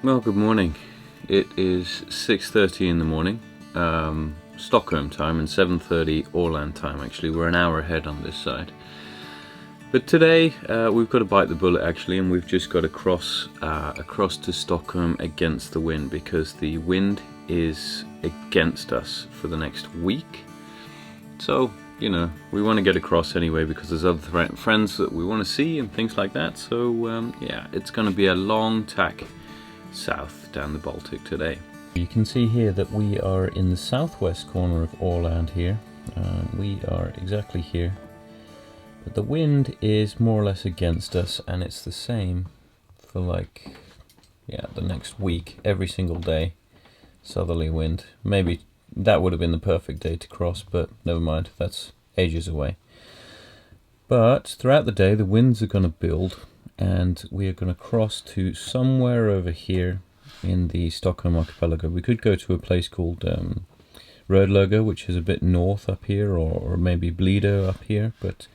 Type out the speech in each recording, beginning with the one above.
Well, good morning. It is 6:30 in the morning, Stockholm time, and 7:30 Åland time. Actually, we're an hour ahead on this side. But today we've got to bite the bullet actually, and we've just got to cross across to Stockholm against the wind, because the wind is against us for the next week. So, you know, we want to get across anyway because there's other friends that we want to see and things like that. So yeah, it's going to be a long tack south down the Baltic today. You can see here that we are in the southwest corner of Åland here. We are exactly here, but the wind is more or less against us, and it's the same for like, yeah, the next week, every single day. Southerly wind. Maybe that would have been the perfect day to cross, but never mind, that's ages away. But throughout the day the winds are going to build, and we are going to cross to somewhere over here in the Stockholm archipelago. We could go to a place called Rödhamn, which is a bit north up here, or maybe Bledo up here, but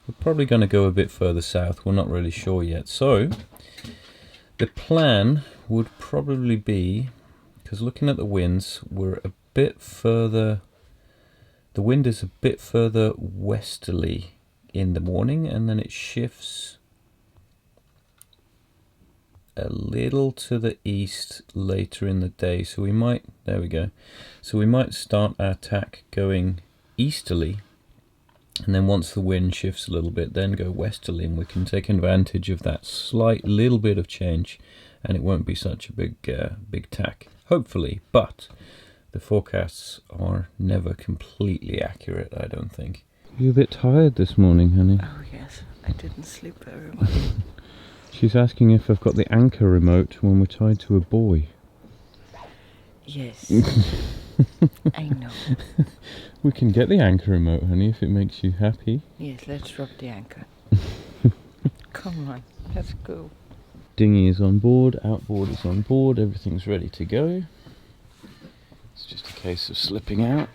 we're probably going to go a bit further south. We're not really sure yet. So the plan would probably be, because looking at the winds, we're a bit further, the wind is a bit further westerly in the morning, and then it shifts a little to the east later in the day. So we might, there we go, so we might start our tack going easterly, and then once the wind shifts a little bit, then go westerly, and we can take advantage of that slight little bit of change, and it won't be such a big tack, hopefully. But the forecasts are never completely accurate, I don't think. You're a bit tired this morning, honey. Oh yes, I didn't sleep very well. She's asking if I've got the anchor remote when we're tied to a buoy. Yes, I know. We can get the anchor remote, honey, if it makes you happy. Yes, let's drop the anchor. Come on, let's go. Dinghy is on board, outboard is on board, everything's ready to go. It's just a case of slipping out.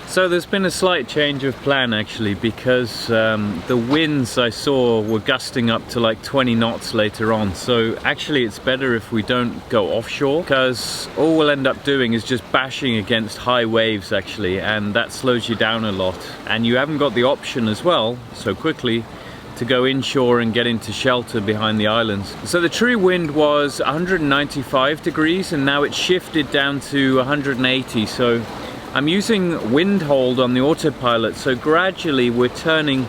So there's been a slight change of plan actually, because the winds I saw were gusting up to like 20 knots later on. So actually it's better if we don't go offshore, because all we'll end up doing is just bashing against high waves actually, and that slows you down a lot. And you haven't got the option as well so quickly to go inshore and get into shelter behind the islands. So the true wind was 195 degrees, and now it's shifted down to 180. So I'm using wind hold on the autopilot, so gradually we're turning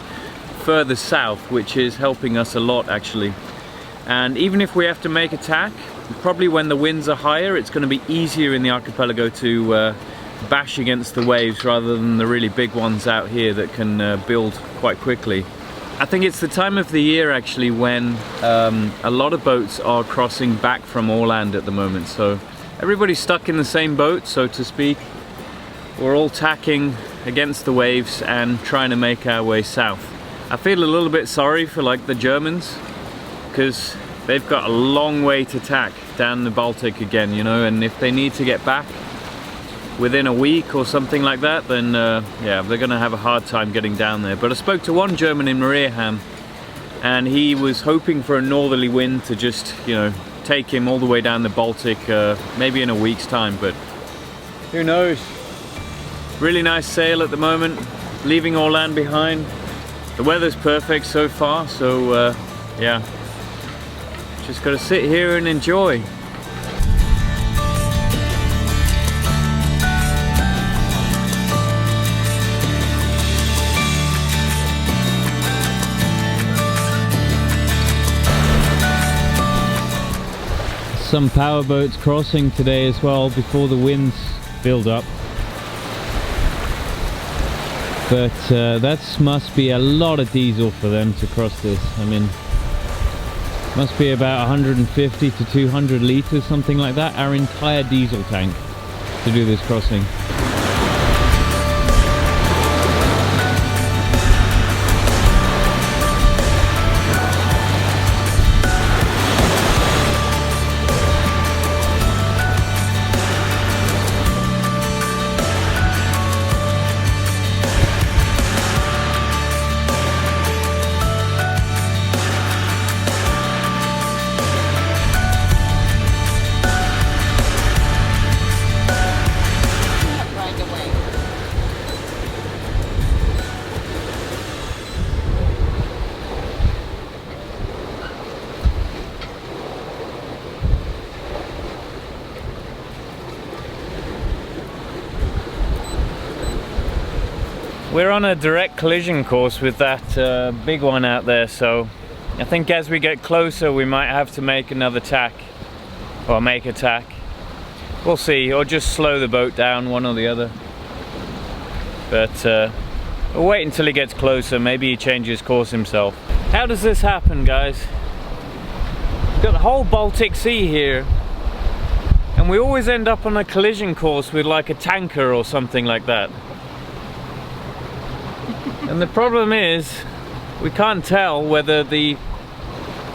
further south, which is helping us a lot actually. And even if we have to make a tack, probably when the winds are higher, it's going to be easier in the archipelago to bash against the waves rather than the really big ones out here that can build quite quickly. I think it's the time of the year actually when a lot of boats are crossing back from Åland at the moment, so everybody's stuck in the same boat, so to speak. We're all tacking against the waves and trying to make our way south. I feel a little bit sorry for like the Germans, because they've got a long way to tack down the Baltic again, you know, and if they need to get back within a week or something like that, then yeah, they're gonna have a hard time getting down there. But I spoke to one German in Rödhamn, and he was hoping for a northerly wind to just, you know, take him all the way down the Baltic, maybe in a week's time, but who knows. Really nice sail at the moment, leaving Åland behind. The weather's perfect so far, so yeah, just gotta sit here and enjoy. Some power boats crossing today as well before the winds build up. But that must be a lot of diesel for them to cross this. I mean, must be about 150 to 200 litres, something like that, our entire diesel tank to do this crossing. We're on a direct collision course with that big one out there, so I think as we get closer we might have to make another tack, or make a tack. We'll see, or just slow the boat down, one or the other. But we'll wait until he gets closer, maybe he changes course himself. How does this happen, guys? We've got the whole Baltic Sea here, and we always end up on a collision course with like a tanker or something like that. And the problem is, we can't tell whether the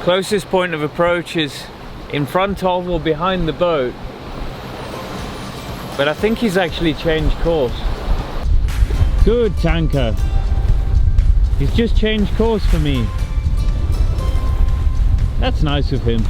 closest point of approach is in front of or behind the boat. But I think he's actually changed course. Good tanker. He's just changed course for me. That's nice of him.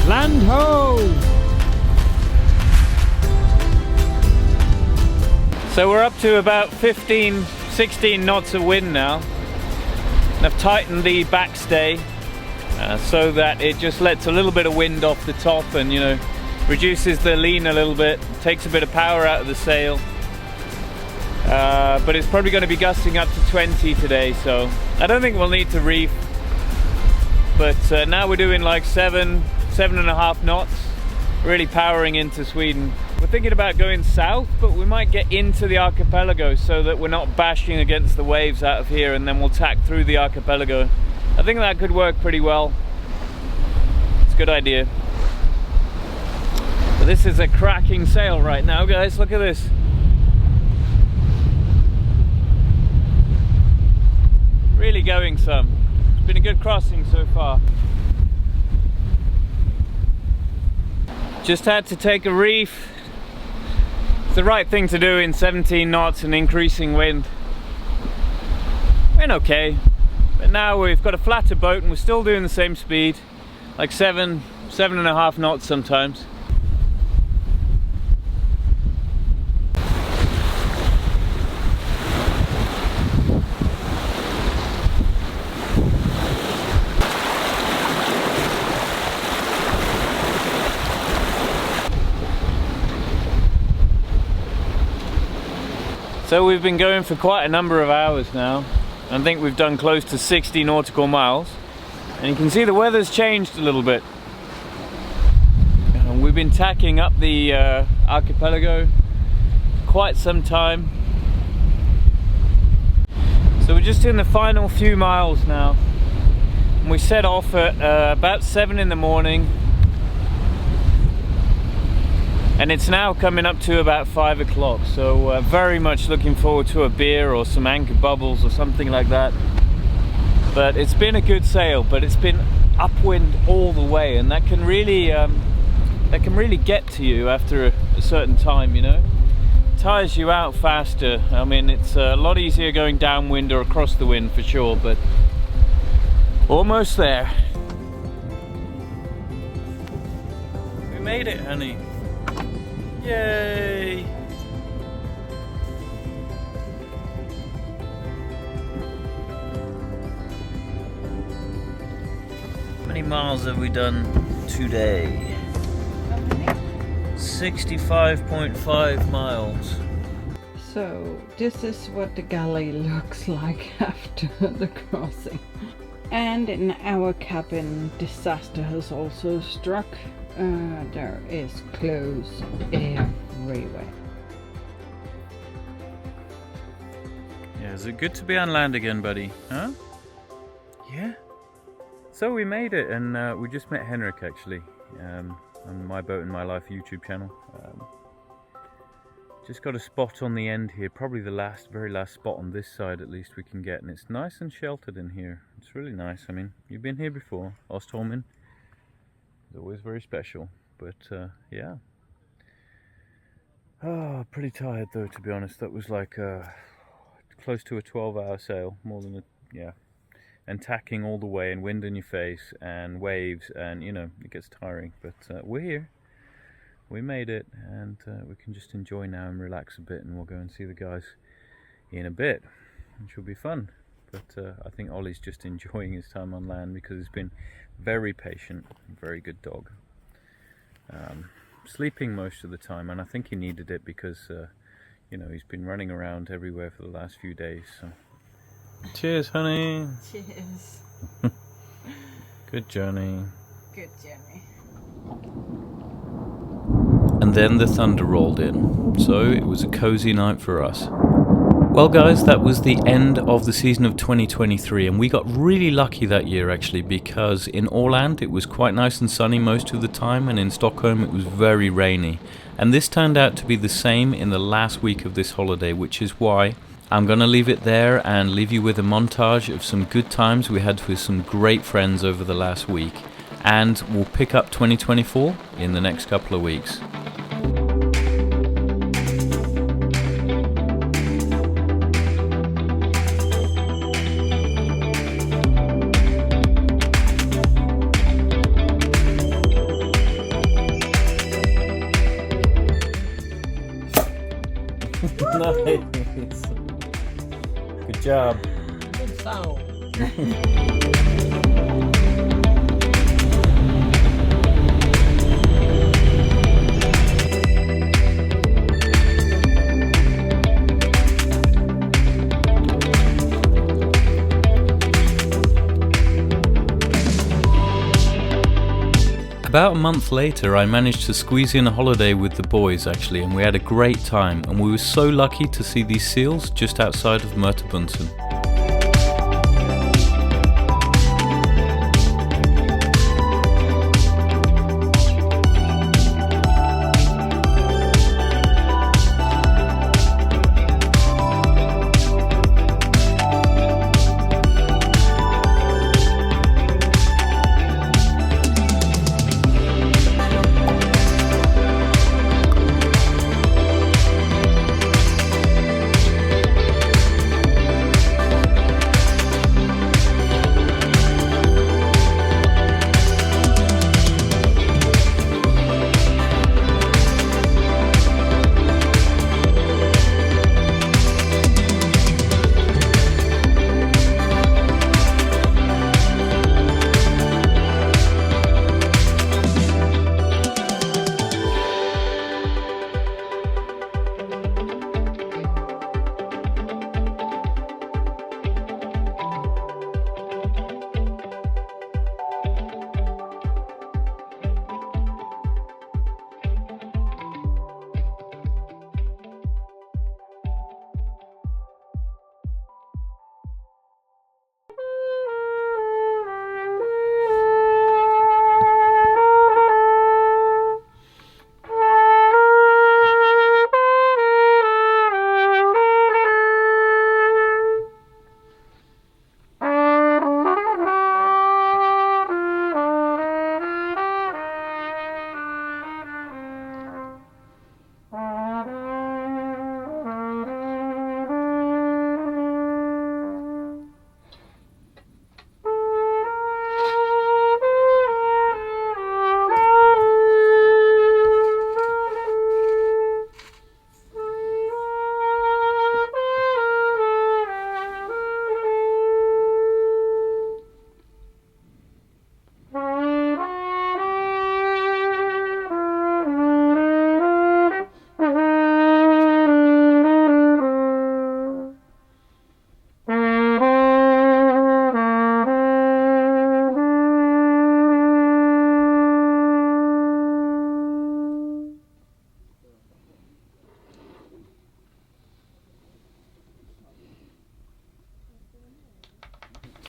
Land ho! So we're up to about 15, 16 knots of wind now. And I've tightened the backstay so that it just lets a little bit of wind off the top and, you know, reduces the lean a little bit, takes a bit of power out of the sail. But it's probably going to be gusting up to 20 today, so I don't think we'll need to reef. But now we're doing like 7.5 knots, really powering into Sweden. We're thinking about going south, but we might get into the archipelago so that we're not bashing against the waves out of here, and then we'll tack through the archipelago. I think that could work pretty well. It's a good idea. But this is a cracking sail right now, guys. Look at this. Really going some. It's been a good crossing so far. Just had to take a reef. It's the right thing to do in 17 knots and increasing wind. Went okay, but now we've got a flatter boat and we're still doing the same speed, like 7.5 knots sometimes. So we've been going for quite a number of hours now. I think we've done close to 60 nautical miles. And you can see the weather's changed a little bit. And we've been tacking up the archipelago quite some time. So we're just in the final few miles now. And we set off at about 7 in the morning. And it's now coming up to about 5 o'clock, so very much looking forward to a beer or some anchor bubbles or something like that. But it's been a good sail, but it's been upwind all the way, and that can really get to you after a certain time, you know. It tires you out faster. I mean, it's a lot easier going downwind or across the wind for sure, but almost there. We made it, honey. Yay! How many miles have we done today? 65.5 miles. So this is what the galley looks like after the crossing. And in our cabin, disaster has also struck. There is clothes everywhere. Yeah, is it good to be on land again, buddy? Huh? Yeah? So we made it, and we just met Henrik actually on My Boat in My Life YouTube channel. Just got a spot on the end here, probably the very last spot on this side at least we can get, and it's nice and sheltered in here. It's really nice. I mean, you've been here before, Ostholmen. It's always very special. But yeah. Oh, pretty tired though, to be honest. That was like close to a 12-hour sail, more than yeah. And tacking all the way, and wind in your face, and waves, and you know, it gets tiring. But we're here. We made it, and we can just enjoy now and relax a bit, and we'll go and see the guys in a bit, which will be fun. But I think Ollie's just enjoying his time on land because he's been very patient, very good dog. Sleeping most of the time, and I think he needed it because you know, he's been running around everywhere for the last few days. So. Cheers, honey. Cheers. Good journey. Good journey. And then the thunder rolled in, so it was a cozy night for us. Well guys, that was the end of the season of 2023, and we got really lucky that year actually, because in Åland it was quite nice and sunny most of the time, and in Stockholm it was very rainy. And this turned out to be the same in the last week of this holiday, which is why I'm going to leave it there and leave you with a montage of some good times we had with some great friends over the last week. And we'll pick up 2024 in the next couple of weeks. Nice. Good job. Good sound. About a month later, I managed to squeeze in a holiday with the boys actually, and we had a great time, and we were so lucky to see these seals just outside of Mörterbunten.